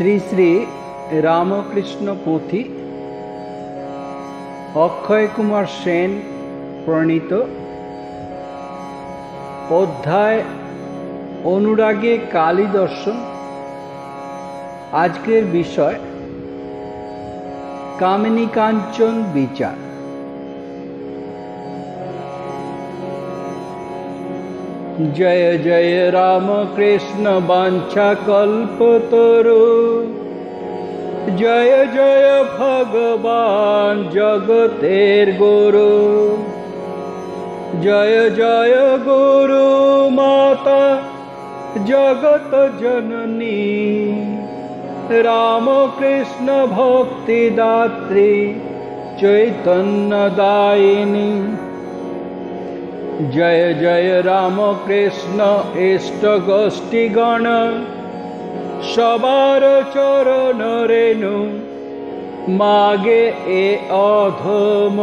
শ্রী শ্রী রামকৃষ্ণ পুঁথি অক্ষয় কুমার সেন প্রণীত অধ্যায় অনুরাগে কালী দর্শন। আজকের বিষয় কামিনী কাঞ্চন বিচার। जय जय राम कृष्ण वांछा कल्पतरु, जय जय भगवान जगतेर गुरु, जय जय गुरु माता जगत जननी, राम कृष्ण भक्ति दात्री चैतन्य दायिनी। जय जय राम कृष्ण इष्ट गोष्ठीगण, सबार चरण रेणु मागे ए अधम।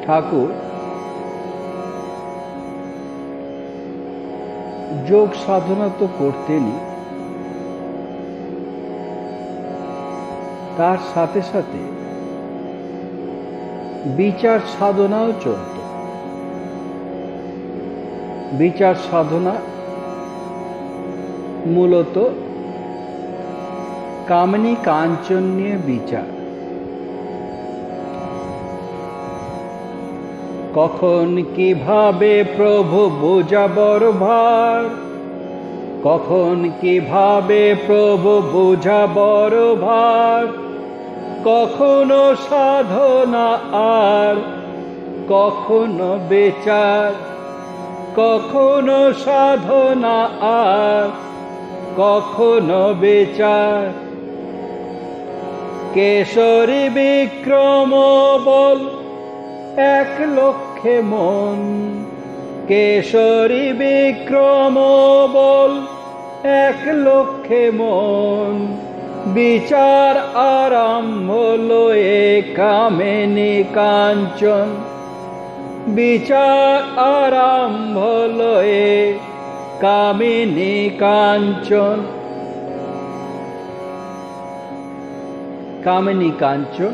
ठाकुर যোগ সাধনা তো করতেনই, তার সাথে সাথে বিচার সাধনাও চলত। বিচার সাধনা মূলত কামিনী কাঞ্চন নিয়ে বিচার। কখন কিভাবে প্রভু বোঝাবার ভার, কখন কিভাবে প্রভু বোঝাবার ভার, কখনো সাধনা আর কখনো বিচার, কখনো সাধনা আর কখনো বিচার। কেশরী বিক্রম বল এক লক্ষে মন, কেশরী বিক্রম বল এক লক্ষে মন। বিচার আরম্ভ লয়ে কামিনী কাঞ্চন, বিচার আরম্ভ লয়ে কামিনী কাঞ্চন। কামিনী কাঞ্চন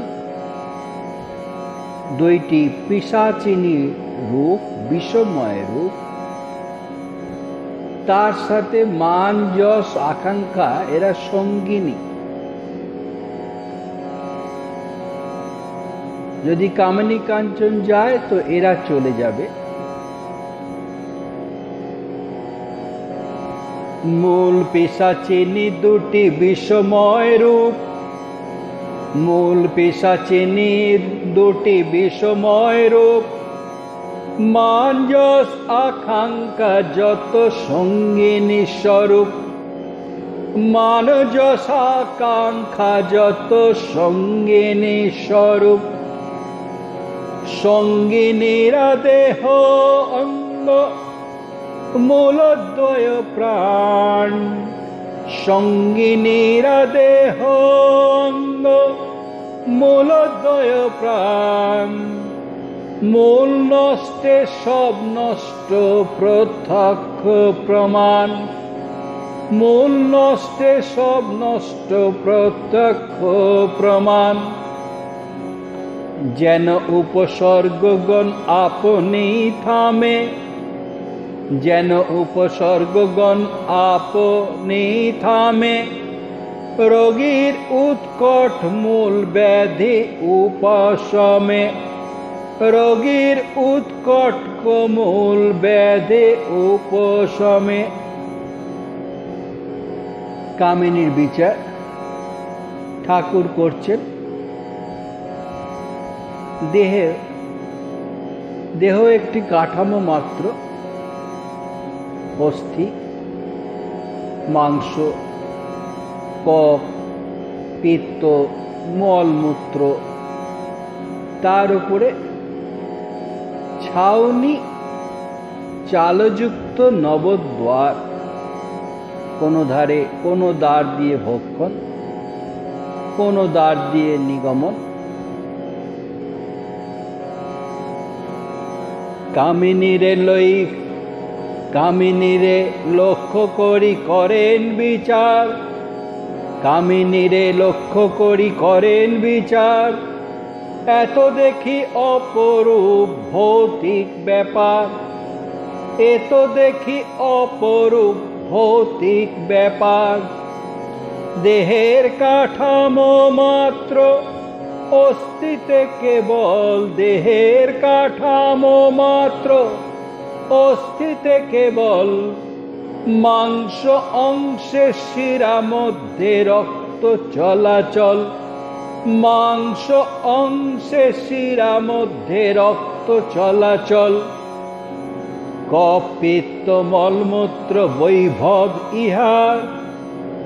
দুইটি পিশাচিনী রূপ, বিষময় রূপ। তার সাথে মান যশ আকাঙ্ক্ষা এরা সঙ্গিনী। যদি কামিনী কাঞ্চন যায় তো এরা চলে যাবে। মূল পিশাচিনী দুটি বিষময় রূপ, মূল পিশাচিনীর দুটি বিষময় রূপ। মান যশ আকাঙ্ক্ষা যত সঙ্গিনী স্বরূপ, মান যশ আকাঙ্ক্ষা যত সঙ্গিনী স্বরূপ। সঙ্গিনীরা দেহ অঙ্গ মূলদ্বয় প্রাণ, সঙ্গিনীরা দেহ অঙ্গ মূলদ্বয় প্রাণ। মূল নষ্টে সব নষ্ট প্রত্যক্ষ প্রমাণ, মূল নষ্টে সব নষ্ট প্রত্যক্ষ প্রমাণ। যেন উপসর্গগণ আপনি থামে, যেন উপসর্গগণ আপনি থামে। রোগীর উৎকট মূল ব্যাধি উপশমে, রোগীর উৎকট মূল ব্যাধি উপশমে। কামিনীর বিচার ঠাকুর করছেন। দেহ একটি কাঠামো মাত্র, অস্থি, মাংস, কক, পিত্ত, মলমূত্র, তার উপরে ছাউনি চালযুক্ত নবদ্বার। কোনো ধারে কোনো দ্বার দিয়ে ভক্ষণ, কোনো দ্বার দিয়ে নিগমন। কামিনীরে লই কামিনীরে লক্ষ্য করি করেন বিচার, কামিনীরে লক্ষ্য করি করেন বিচার। এত দেখি অপরূপ ভৌতিক ব্যাপার, এত দেখি অপরূপ ভৌতিক ব্যাপার। দেহের কাঠামো মাত্র অস্তিত্বে কেবল, দেহের কাঠামো মাত্র অস্তিত্বে কেবল। মাংস অংশে শিরা মধ্যে রক্ত চলাচল, মাংস অংশে শিরা মধ্যে রক্ত চলাচল। কফ পিত্ত মলমূত্র বৈভব ইহার,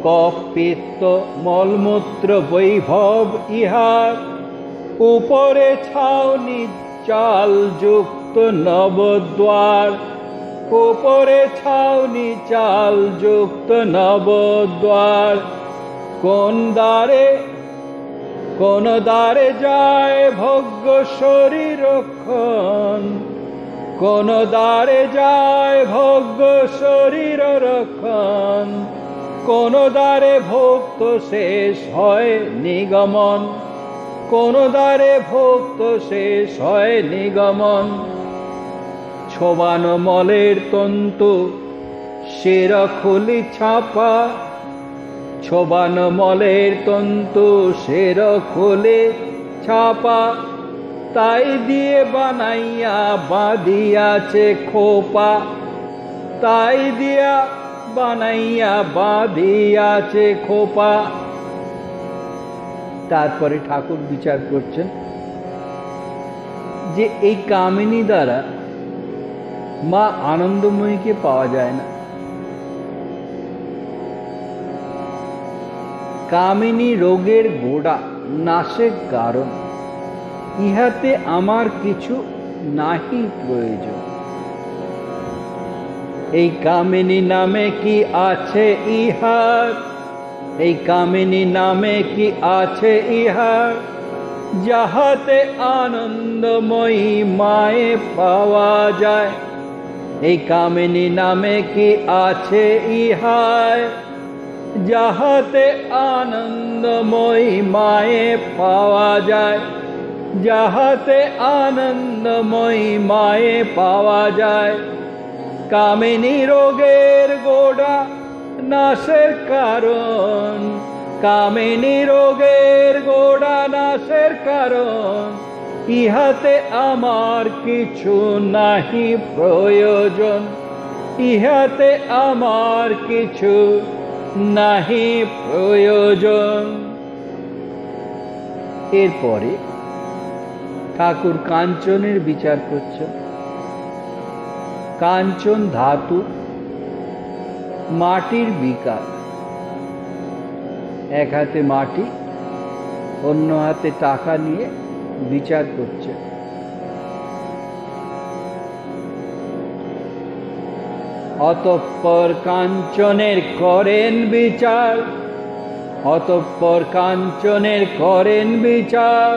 কফ পিত্ত মলমূত্র বৈভব ইহার। উপরে ছাউনি চাল যুক্ত নবদ্বার, উপরে ছাউনি চাল যুক্ত নবদ্বার। কোন দ্বারে যায় ভোগ্য শরীর রক্ষণ, কোন দ্বারে যায় ভোগ্য শরীর রক্ষণ। কোন দ্বারে ভোক্ত শেষ হয় নিগমন, কোন দ্বারে ভোক্ত শেষ হয় নিগমন। ছোবানো মলের তন্তু শির খুলি ছাপা, ছোবানো মলের তন্তু শির খুলে ছাপা। তাই দিয়ে বানাইয়া বাঁধিয়াছে খোপা, তাই দিয়া বানাইয়া বাঁধিয়াছে খোপা। তারপরে ঠাকুর বিচার করছেন যে এই কামিনী দ্বারা মা আনন্দময়ীকে পাওয়া যায় না। কামিনী রোগের গোড়া, নাশের কারণ। ইহাতে আমার কিছু নাহি প্রয়োজন। এই কামিনী নামে কি আছে ইহার, এই কামিনী নামে কি আছে ইহার। যাহাতে আনন্দময়ী মায়ে পাওয়া যায়, এই কামিনী নামে কি আছে ইহার। যাহাতে আনন্দময়ী মায়ে পাওয়া যায়, যাহাতে আনন্দময়ী মায়ে পাওয়া যায়। কামিনী রোগের গোড়া, নাশের কারণ, কামিনী রোগের গোড়া, নাশের কারণ। ইহাতে আমার কিছু নাহি প্রয়োজন, ইহাতে আমার কিছু নাহি প্রয়োজন। এরপরে ঠাকুর কাঞ্চনের বিচার করছেন। কাঞ্চন ধাতু, মাটির বিকার। এক হাতে মাটি, অন্য হাতে টাকা নিয়ে বিচার করছে। অতঃপর কাঞ্চনের করেন বিচার, অতঃপর কাঞ্চনের করেন বিচার।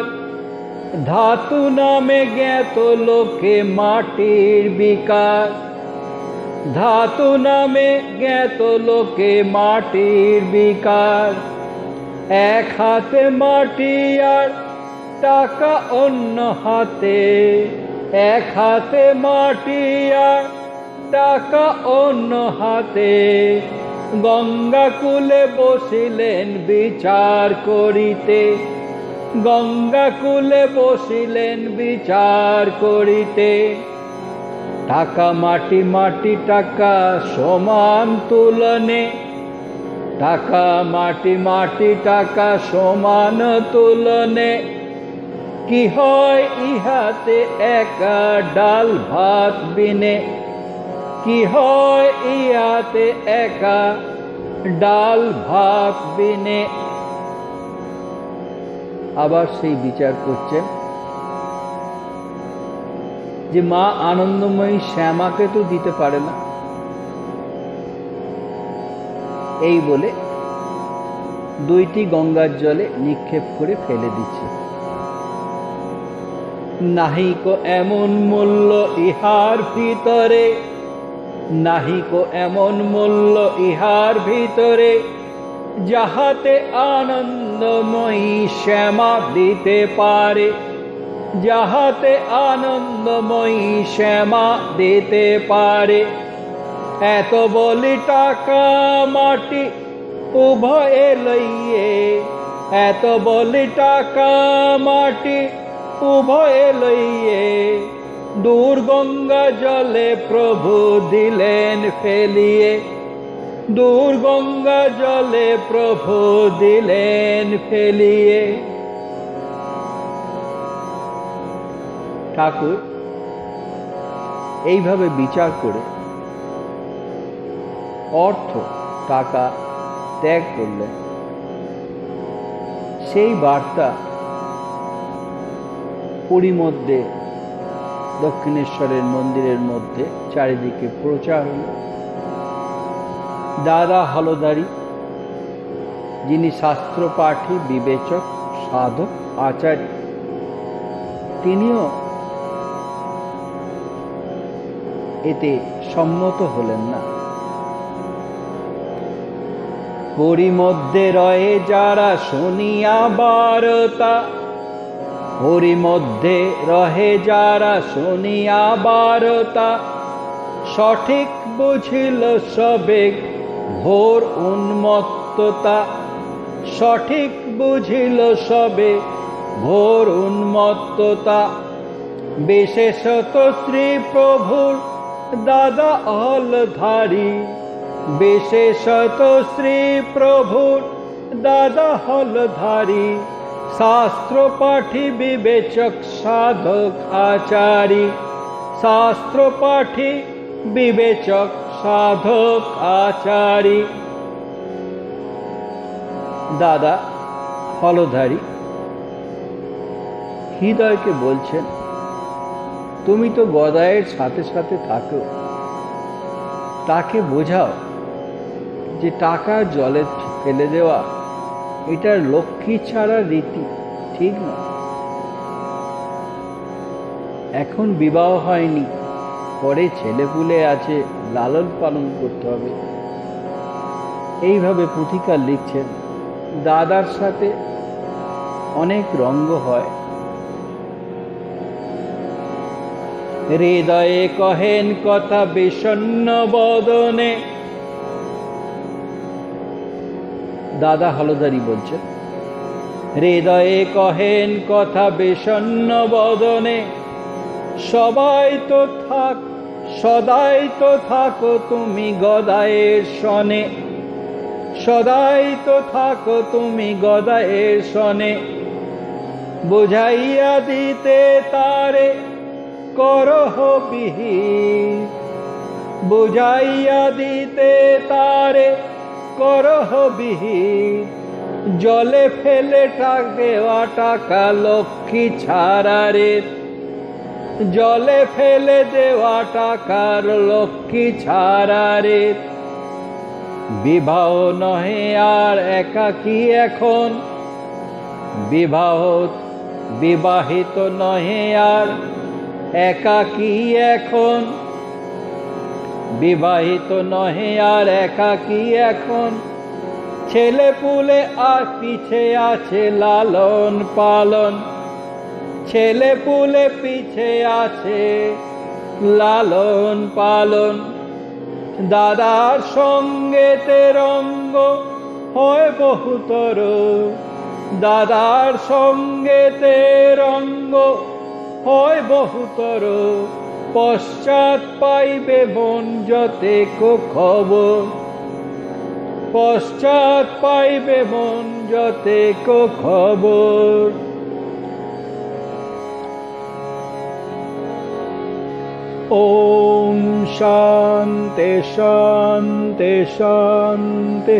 ধাতু নামে জ্ঞাত লোকে মাটির বিকার, ধাতু নামে জ্ঞাত লোকে মাটির বিকার। এক হাতে মাটি আর টাকা অন্য হাতে, এক হাতে মাটি আর টাকা অন্য হাতে। গঙ্গা কূলে বসিলেন বিচার করিতে, গঙ্গা কূলে বসিলেন বিচার করিতে। টাকা মাটি, মাটি টাকা সমান তুলনে, টাকা মাটি, মাটি টাকা সমান তুলনে। কি হয় ইহাতে একা ডাল ভাত বিনে, কি হয় ইহাতে একা ডাল ভাত বিনে। আবার সেই বিচার করছেন যে মা আনন্দময়ী শ্যামাকে তো দিতে পারে না। এই বলে দুইটি গঙ্গার জলে নিক্ষেপ করে ফেলে দিচ্ছে। নাহিক এমন মূল্য ইহার ভিতরে, নাহিকো এমন মূল্য ইহার ভিতরে, যাহাতে আনন্দময়ী শ্যামা দিতে পারে, যাহাতে আনন্দময়ী শ্যামা দিতে পারে। এত বলি টাকা মাটি উভয়ে লইয়ে, এত বলি টাকা মাটি উভয়ে লইয়ে, দূর গঙ্গা জলে প্রভু দিলেন ফেলিয়ে, দূর গঙ্গা জলে প্রভু দিলেন ফেলিয়ে। ঠাকুর এইভাবে বিচার করে অর্থ টাকা ত্যাগ করলেন। সেই বার্তা পুরী মধ্যে দক্ষিণেশ্বরের মন্দিরের মধ্যে চারিদিকে প্রচার হল। দাদা হলদারি, যিনি শাস্ত্র পাঠী, বিবেচক, সাধক, আচার্য, তিনিও এতে সম্মত হলেন না। পুরী মধ্যে রয়ে যারা শুনিয়া বারতা, পুরী মধ্যে রহে যারা শুনিয়া বারতা, সঠিক বুঝিল সবে ঘোর উন্মত্ততা, সঠিক বুঝিল সবে ঘোর উন্মত্ততা। বিশেষত শ্রী প্রভুর দাদা হলধারী, বিশেষত শ্রী প্রভুর দাদা হলধারী, শাস্ত্র পাঠী, বিবেচক, সাধক, আচারী, শাস্ত্র পাঠী, বিবেচক, সাধক, আচারী। দাদা হলধারী হৃদয়কে বলছেন, তুমি তো গদায়ের সাথে সাথে থাকো, তাকে বোঝাও যে টাকা জলে ফেলে দেওয়া এটার লক্ষ্মী ছাড়া রীতি ঠিক না। এখন বিবাহ হয়নি, পরে ছেলেপুলে আছে, লালন পালন করতে হবে। এইভাবে পুথিকার লিখছেন। দাদার সাথে অনেক রঙ্গ হয়। হৃদয়ে কহেন কথা বিষণ্ণ বদনে, দাদা হলদারি বলছেন, হৃদয়ে কহেন কথা বিষণ্ণ বদনে, সবাই তো থাক, সদাই তো থাকো তুমি গদায়ের সনে, সদাই তো থাকো তুমি গদায়ের সনে। বুঝাইয়া দিতে তারে করহ বিহিত, বুঝাইয়া দিতে তারে করহ বিহিত। জলে ফেলে দেওয়া টাকা লক্ষ্মী ছাড়া রে, জলে ফেলে দেওয়া টাকার লক্ষ্মী ছাড়া রে। বিবাহ নহে আর একাকী এখন, বিবাহ বিবাহিত নহে আর একাকী এখন, বিবাহিত নহে আর একাকী এখন। ছেলে পুলে আর পিছে আছে লালন পালন, ছেলে পুলে পিছে আছে লালন পালন। দাদার সঙ্গেতে রঙ্গ হয় বহুতর, দাদার সঙ্গেতে রঙ্গ হয় বহুতর। পশ্চাৎ পাইবে মন যতেক খবর, পশ্চাৎ পাইবে মন যতেক খবর। ওম শান্তি শান্তি শান্তি।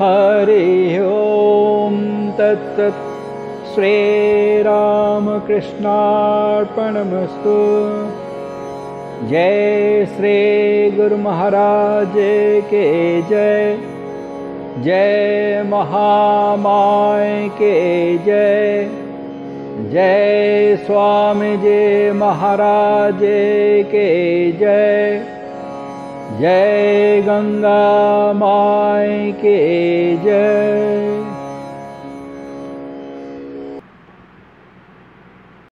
हरि ओम तत्सत्। श्री रामकृष्णार्पणमस्तु। जय श्री गुरु महाराज के जय, जय महामाय के जय, जय स्वामी जी महाराज के जय। जय गंगा माई के जय।